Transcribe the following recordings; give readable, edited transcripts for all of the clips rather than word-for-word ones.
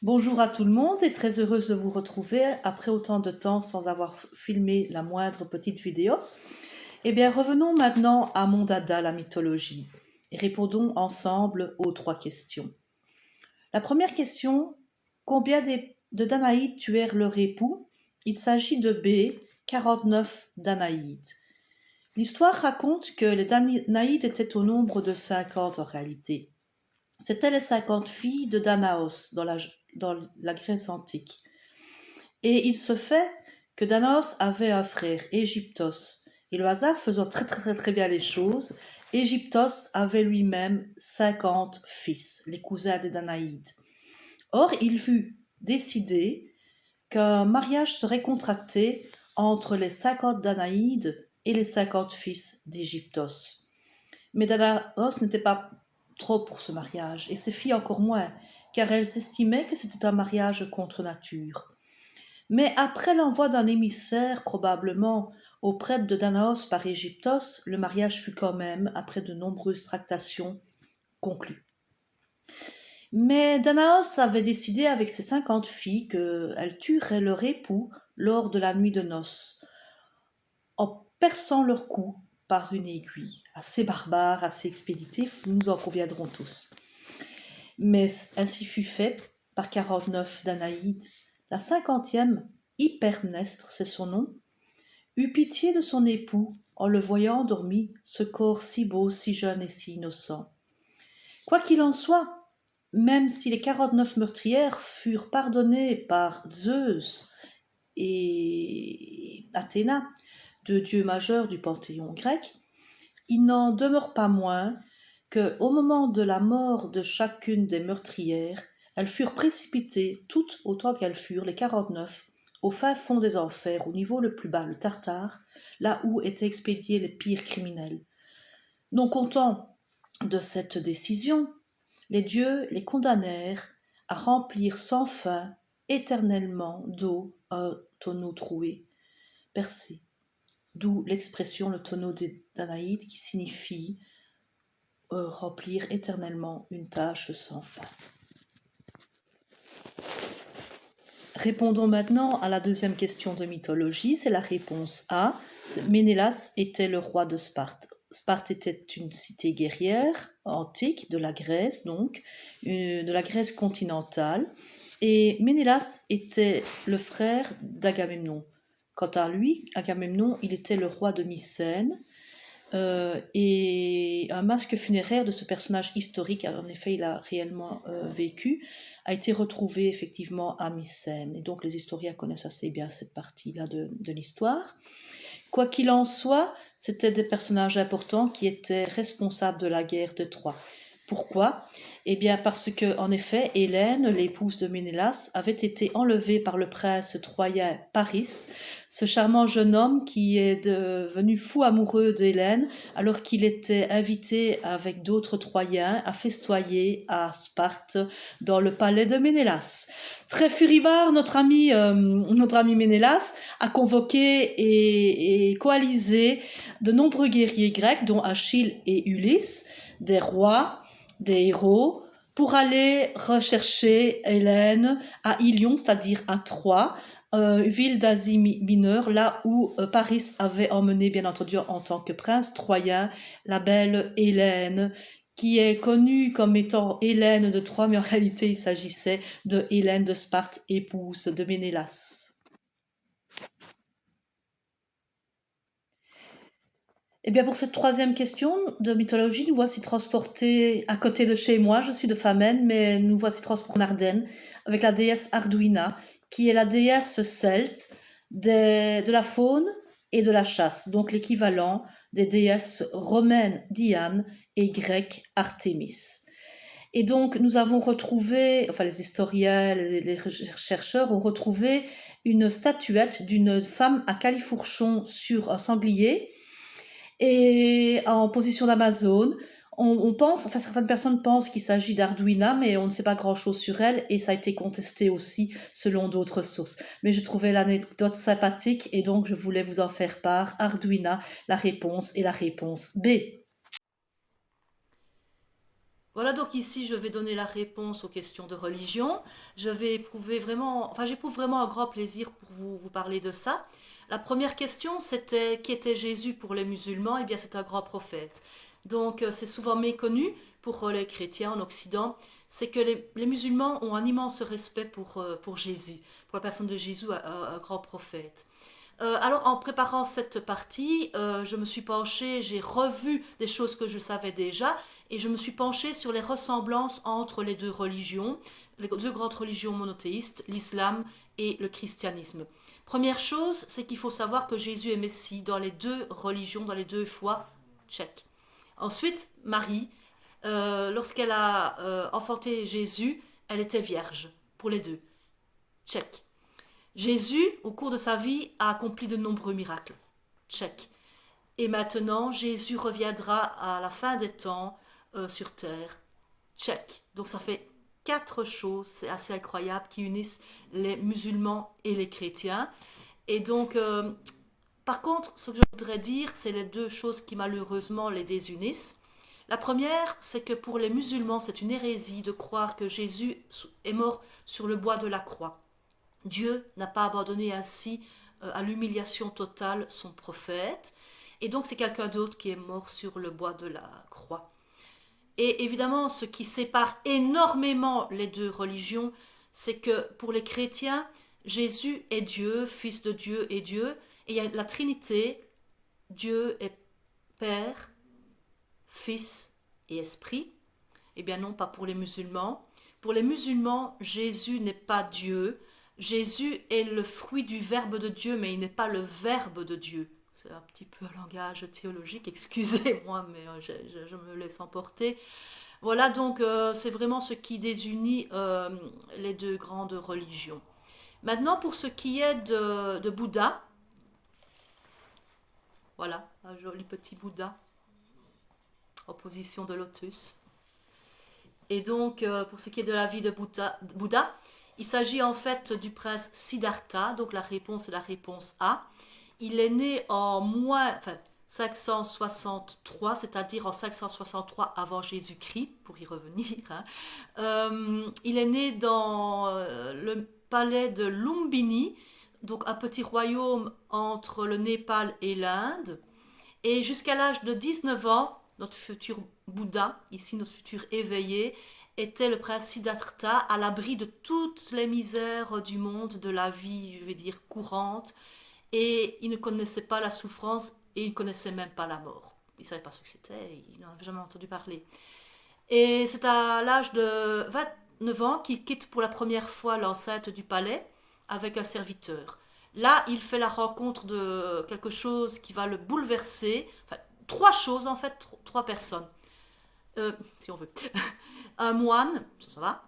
Bonjour à tout le monde et très heureuse de vous retrouver après autant de temps sans avoir filmé la moindre petite vidéo. Eh bien, revenons maintenant à mon dada, la mythologie, et répondons ensemble aux trois questions. La première question, combien de Danaïdes tuèrent leur époux? Il s'agit de B, 49 Danaïdes. L'histoire raconte que les Danaïdes étaient au nombre de 50 en réalité. C'étaient les 50 filles de Danaos dans la Grèce antique. Et il se fait que Danaos avait un frère, Égyptos. Et le hasard faisant très bien les choses, Égyptos avait lui-même 50 fils, les cousins des Danaïdes. Or, il fut décidé qu'un mariage serait contracté entre les 50 Danaïdes et les 50 fils d'Égyptos. Mais Danaos n'était pas trop pour ce mariage, et ses filles encore moins, car elles estimaient que c'était un mariage contre nature. Mais après l'envoi d'un émissaire, probablement auprès de Danaos par Égyptos, le mariage fut quand même, après de nombreuses tractations, conclu. Mais Danaos avait décidé avec ses 50 filles qu'elles tueraient leur époux lors de la nuit de noces, en perçant leur cou par une aiguille. Assez barbare, assez expéditif, nous en conviendrons tous. Mais ainsi fut fait par 49 Danaïdes. La 50e, Hypermnestre, c'est son nom, eut pitié de son époux en le voyant endormi, ce corps si beau, si jeune et si innocent. Quoi qu'il en soit, même si les 49 meurtrières furent pardonnées par Zeus et Athéna, deux dieux majeurs du panthéon grec, il n'en demeure pas moins que, au moment de la mort de chacune des meurtrières, elles furent précipitées, toutes autant qu'elles furent, les 49, au fin fond des enfers, au niveau le plus bas, le Tartare, là où étaient expédiés les pires criminels. Non content de cette décision, les dieux les condamnèrent à remplir sans fin, éternellement, d'eau un tonneau troué, percé. D'où l'expression le tonneau des Danaïdes qui signifie remplir éternellement une tâche sans fin. Répondons maintenant à la deuxième question de mythologie, c'est la réponse A. Ménélas était le roi de Sparte. Sparte était une cité guerrière antique de la Grèce, donc, de la Grèce continentale, et Ménélas était le frère d'Agamemnon. Quant à lui, Agamemnon, il était le roi de Mycène, et un masque funéraire de ce personnage historique, en effet il a réellement vécu, a été retrouvé effectivement à Mycène. Et donc les historiens connaissent assez bien cette partie-là de l'histoire. Quoi qu'il en soit, c'était des personnages importants qui étaient responsables de la guerre de Troie. Pourquoi ? Eh bien parce que, en effet, Hélène, l'épouse de Ménélas, avait été enlevée par le prince troyen Paris, ce charmant jeune homme qui est devenu fou amoureux d'Hélène alors qu'il était invité avec d'autres Troyens à festoyer à Sparte dans le palais de Ménélas. Très furibard, notre ami Ménélas a convoqué et coalisé de nombreux guerriers grecs, dont Achille et Ulysse, des rois, des héros, pour aller rechercher Hélène à Ilion, c'est-à-dire à Troie, ville d'Asie mineure, là où Paris avait emmené, bien entendu, en tant que prince troyen, la belle Hélène, qui est connue comme étant Hélène de Troie, mais en réalité il s'agissait de Hélène de Sparte, épouse de Ménélas. Eh bien, pour cette troisième question de mythologie, nous voici transportés à côté de chez moi. Je suis de Famenne, mais nous voici transportés en Ardennes avec la déesse Arduina, qui est la déesse celte de la faune et de la chasse, donc l'équivalent des déesses romaines Diane et grecques Artémis. Et donc, nous avons retrouvé, enfin les historiens, les chercheurs ont retrouvé une statuette d'une femme à califourchon sur un sanglier, et en position d'Amazone. On pense, enfin certaines personnes pensent qu'il s'agit d'Arduina, mais on ne sait pas grand-chose sur elle, et ça a été contesté aussi selon d'autres sources. Mais je trouvais l'anecdote sympathique, et donc je voulais vous en faire part. Arduina, la réponse est la réponse B. Voilà, donc ici, je vais donner la réponse aux questions de religion. Je vais éprouver vraiment, enfin, j'éprouve vraiment un grand plaisir pour vous parler de ça. La première question, c'était qui était Jésus pour les musulmans? Eh bien, c'est un grand prophète. Donc, c'est souvent méconnu pour les chrétiens en Occident. C'est que les musulmans ont un immense respect pour Jésus, pour la personne de Jésus, un grand prophète. Alors, en préparant cette partie, je me suis penchée, j'ai revu des choses que je savais déjà, et je me suis penchée sur les ressemblances entre les deux religions, les deux grandes religions monothéistes, l'islam et le christianisme. Première chose, c'est qu'il faut savoir que Jésus est Messie dans les deux religions, dans les deux foi, check. Ensuite, Marie, lorsqu'elle a enfanté Jésus, elle était vierge, pour les deux, check. Jésus, au cours de sa vie, a accompli de nombreux miracles. Check. Et maintenant, Jésus reviendra à la fin des temps sur terre. Check. Donc ça fait quatre choses, c'est assez incroyable, qui unissent les musulmans et les chrétiens. Et donc, par contre, ce que je voudrais dire, c'est les deux choses qui malheureusement les désunissent. La première, c'est que pour les musulmans, c'est une hérésie de croire que Jésus est mort sur le bois de la croix. Dieu n'a pas abandonné ainsi à l'humiliation totale son prophète. Et donc c'est quelqu'un d'autre qui est mort sur le bois de la croix. Et évidemment, ce qui sépare énormément les deux religions, c'est que pour les chrétiens, Jésus est Dieu, Fils de Dieu et Dieu. Et il y a la Trinité, Dieu est Père, Fils et Esprit. Eh bien non, pas pour les musulmans. Pour les musulmans, Jésus n'est pas Dieu. Jésus est le fruit du Verbe de Dieu, mais il n'est pas le Verbe de Dieu. C'est un petit peu un langage théologique, excusez-moi, mais je me laisse emporter. Voilà, donc c'est vraiment ce qui désunit les deux grandes religions. Maintenant, pour ce qui est de Bouddha, voilà, un joli petit Bouddha en position de lotus. Et donc, pour ce qui est de la vie de Bouddha, il s'agit en fait du prince Siddhartha, donc la réponse est la réponse A. Il est né en enfin, 563, c'est-à-dire en 563 avant Jésus-Christ, pour y revenir. Hein. Il est né dans le palais de Lumbini, donc un petit royaume entre le Népal et l'Inde. Et jusqu'à l'âge de 19 ans, notre futur Bouddha, ici notre futur éveillé, était le prince Siddhartha à l'abri de toutes les misères du monde, de la vie, je vais dire, courante. Et il ne connaissait pas la souffrance et il ne connaissait même pas la mort. Il ne savait pas ce que c'était, il n'en avait jamais entendu parler. Et c'est à l'âge de 29 ans qu'il quitte pour la première fois l'enceinte du palais avec un serviteur. Là, il fait la rencontre de quelque chose qui va le bouleverser. Enfin, trois choses en fait, trois personnes, si on veut. Un moine, ça va,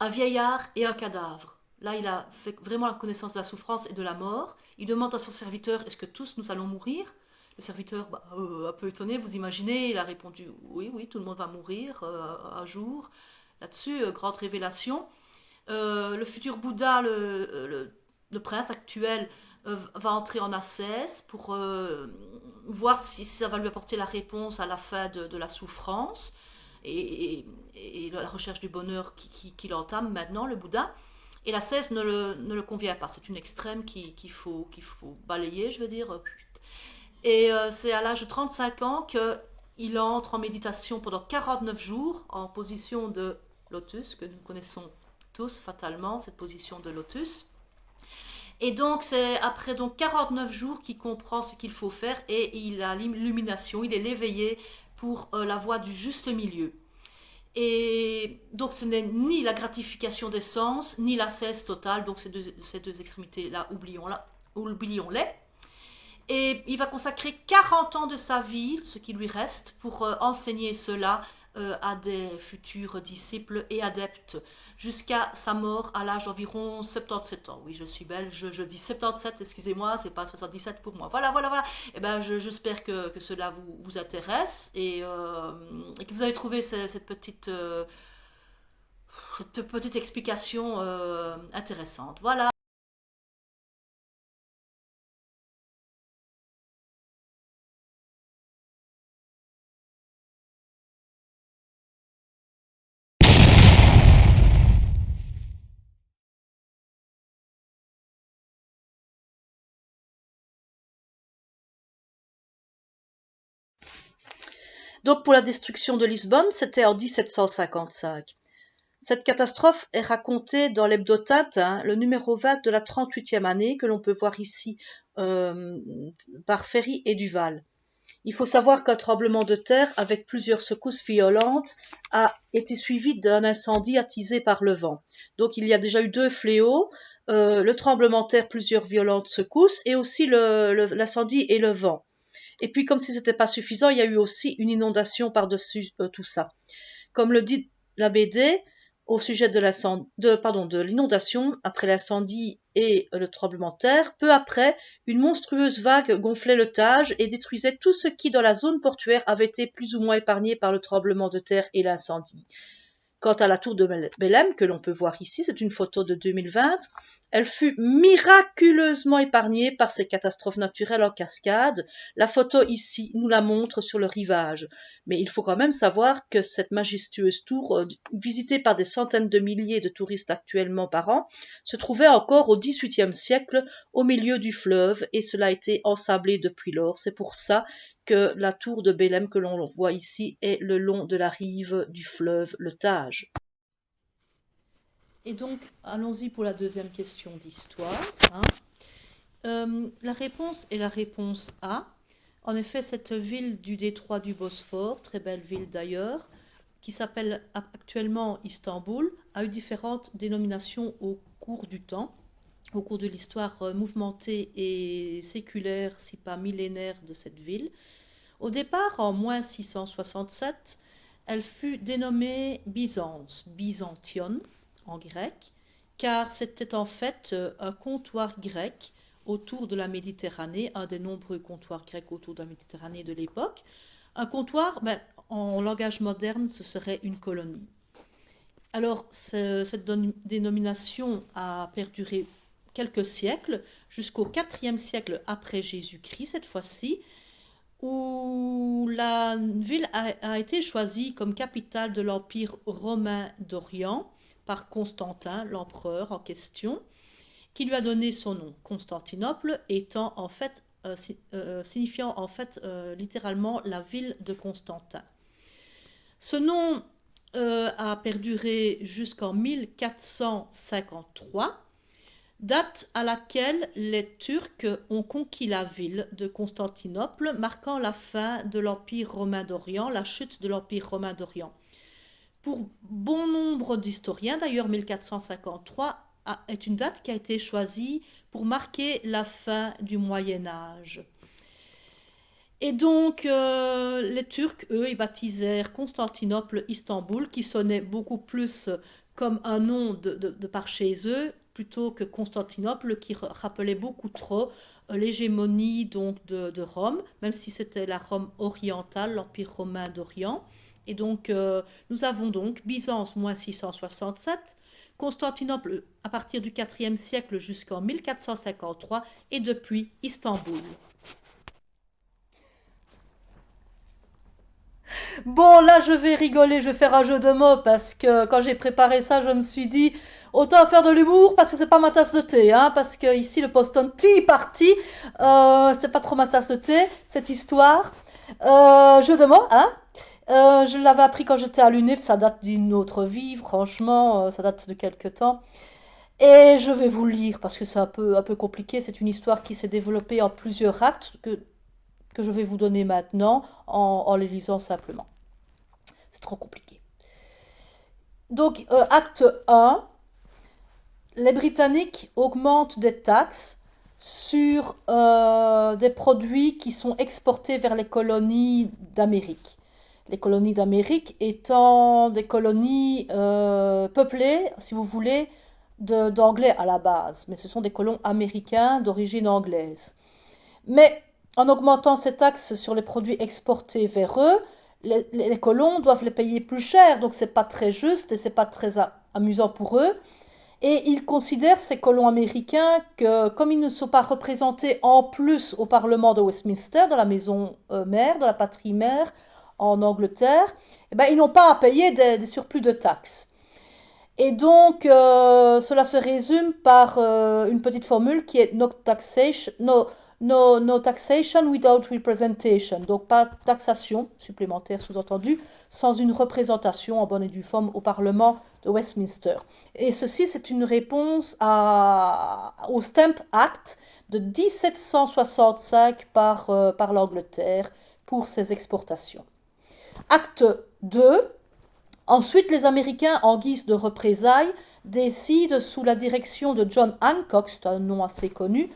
un vieillard et un cadavre. Là, il a fait vraiment la connaissance de la souffrance et de la mort. Il demande à son serviteur, est-ce que tous nous allons mourir? Le serviteur, un peu étonné, vous imaginez, il a répondu, oui, oui, tout le monde va mourir un jour. Là-dessus, grande révélation. Le futur Bouddha, le prince actuel, va entrer en ascèse pour voir si ça va lui apporter la réponse à la fin de la souffrance et la recherche du bonheur qu'il entame maintenant, le Bouddha. Et la cesse ne le convient pas. C'est une extrême qu'il faut balayer, je veux dire. Et c'est à l'âge de 35 ans qu'il entre en méditation pendant 49 jours en position de lotus, que nous connaissons tous fatalement, cette position de lotus. Et donc c'est après donc 49 jours qu'il comprend ce qu'il faut faire et il a l'illumination, il est l'éveillé pour la voie du juste milieu. Et donc ce n'est ni la gratification des sens, ni la cesse totale, donc ces deux extrémités-là, oublions-les. Et il va consacrer 40 ans de sa vie, ce qui lui reste, pour enseigner cela à des futurs disciples et adeptes, jusqu'à sa mort à l'âge d'environ 77 ans. Oui, je suis belge, je dis 77, excusez-moi, c'est pas 77 pour moi. Voilà, voilà, voilà. Et ben, j'espère que cela vous intéresse et que vous avez trouvé cette petite explication intéressante. Voilà. Donc pour la destruction de Lisbonne, c'était en 1755. Cette catastrophe est racontée dans l'Hebdo-Tinte, le numéro 20 de la 38e année, que l'on peut voir ici par Ferry et Duval. Il faut savoir qu'un tremblement de terre avec plusieurs secousses violentes a été suivi d'un incendie attisé par le vent. Donc il y a déjà eu deux fléaux, le tremblement de terre, plusieurs violentes secousses, et aussi l'incendie et le vent. Et puis comme si c'était pas suffisant, il y a eu aussi une inondation par-dessus tout ça. Comme le dit la BD, au sujet de l'inondation, après l'incendie et le tremblement de terre, peu après, une monstrueuse vague gonflait le Tage et détruisait tout ce qui, dans la zone portuaire, avait été plus ou moins épargné par le tremblement de terre et l'incendie. Quant à la tour de Belém, que l'on peut voir ici, c'est une photo de 2020, elle fut miraculeusement épargnée par ces catastrophes naturelles en cascade. La photo ici nous la montre sur le rivage. Mais il faut quand même savoir que cette majestueuse tour, visitée par des centaines de milliers de touristes actuellement par an, se trouvait encore au XVIIIe siècle au milieu du fleuve et cela a été ensablé depuis lors. C'est pour ça que la tour de Belém que l'on voit ici est le long de la rive du fleuve le Tage. Et donc, allons-y pour la deuxième question d'histoire. La réponse est la réponse A. En effet, cette ville du détroit du Bosphore, très belle ville d'ailleurs, qui s'appelle actuellement Istanbul, a eu différentes dénominations au cours du temps, au cours de l'histoire mouvementée et séculaire, si pas millénaire, de cette ville. Au départ, en moins 667, elle fut dénommée Byzance, Byzantion en grec, car c'était en fait un comptoir grec autour de la Méditerranée, un des nombreux comptoirs grecs autour de la Méditerranée de l'époque. Un comptoir, en langage moderne, ce serait une colonie. Alors, cette dénomination a perduré quelques siècles, jusqu'au IVe siècle après Jésus-Christ cette fois-ci, où la ville a été choisie comme capitale de l'Empire romain d'Orient par Constantin, l'empereur en question, qui lui a donné son nom, Constantinople, étant en fait, signifiant en fait littéralement la ville de Constantin. Ce nom a perduré jusqu'en 1453, date à laquelle les Turcs ont conquis la ville de Constantinople, marquant la fin de l'Empire romain d'Orient, la chute de l'Empire romain d'Orient. Pour bon nombre d'historiens, d'ailleurs 1453 est une date qui a été choisie pour marquer la fin du Moyen Âge. Et donc les Turcs, eux, ils baptisèrent Constantinople Istanbul, qui sonnait beaucoup plus comme un nom de par chez eux, plutôt que Constantinople, qui rappelait beaucoup trop l'hégémonie donc de Rome, même si c'était la Rome orientale, l'Empire romain d'Orient. Et donc nous avons donc Byzance moins 667, Constantinople à partir du IVe siècle jusqu'en 1453 et depuis Istanbul. Bon, là, je vais rigoler, je vais faire un jeu de mots parce que quand j'ai préparé ça, je me suis dit autant faire de l'humour parce que c'est pas ma tasse de thé, parce que ici le Boston Tea Party, c'est pas trop ma tasse de thé, cette histoire. Jeu de mots, je l'avais appris quand j'étais à l'UNIF, ça date d'une autre vie, franchement, ça date de quelques temps. Et je vais vous lire parce que c'est un peu compliqué. C'est une histoire qui s'est développée en plusieurs actes que je vais vous donner maintenant en les lisant simplement. C'est trop compliqué. Donc, acte 1, les Britanniques augmentent des taxes sur des produits qui sont exportés vers les colonies d'Amérique. Les colonies d'Amérique étant des colonies peuplées, si vous voulez, d'anglais à la base, mais ce sont des colons américains d'origine anglaise. Mais en augmentant ces taxes sur les produits exportés vers eux, les colons doivent les payer plus cher, donc c'est pas très juste et c'est pas très amusant pour eux. Et ils considèrent, ces colons américains, que comme ils ne sont pas représentés en plus au Parlement de Westminster, dans la maison mère, de la patrie mère en Angleterre, eh ben, ils n'ont pas à payer des surplus de taxes. Et donc, cela se résume par une petite formule qui est no no taxation without representation. Donc pas de taxation supplémentaire sous-entendu, sans une représentation en bonne et due forme au Parlement de Westminster. Et ceci, c'est une réponse au Stamp Act de 1765 par l'Angleterre pour ses exportations. Acte 2. Ensuite, les Américains, en guise de représailles, décident, sous la direction de John Hancock, c'est un nom assez connu,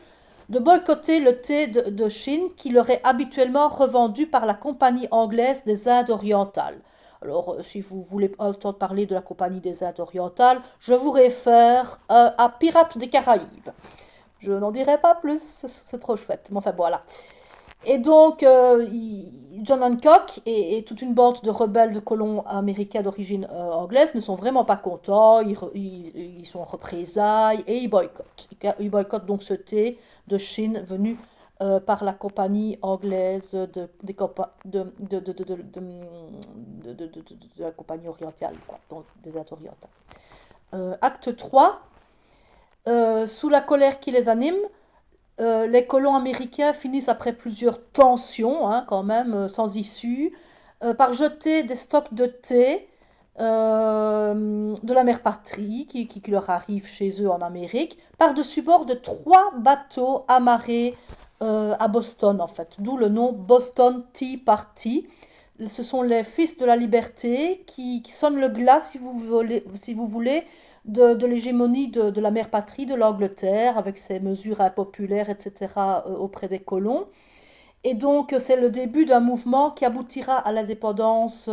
de boycotter le thé de Chine qui leur est habituellement revendu par la Compagnie anglaise des Indes orientales. Alors, si vous voulez entendre parler de la Compagnie des Indes orientales, je vous réfère à Pirates des Caraïbes. Je n'en dirai pas plus, c'est trop chouette. Mais enfin, voilà. Et donc, John Hancock et toute une bande de rebelles de colons américains d'origine anglaise ne sont vraiment pas contents, ils sont en représailles et ils boycottent. Ils boycottent donc ce thé de Chine venu par la compagnie anglaise de la compagnie orientale, quoi, donc des Indes orientales. Acte 3, sous la colère qui les anime, les colons américains finissent, après plusieurs tensions, hein, quand même, sans issue, par jeter des stocks de thé de la mère patrie qui leur arrive chez eux en Amérique, par-dessus bord de 3 bateaux amarrés à Boston, en fait. D'où le nom Boston Tea Party. Ce sont les fils de la liberté qui sonnent le glas, si vous voulez, de l'hégémonie de la mère patrie de l'Angleterre, avec ses mesures impopulaires, etc., auprès des colons. Et donc, c'est le début d'un mouvement qui aboutira à l'indépendance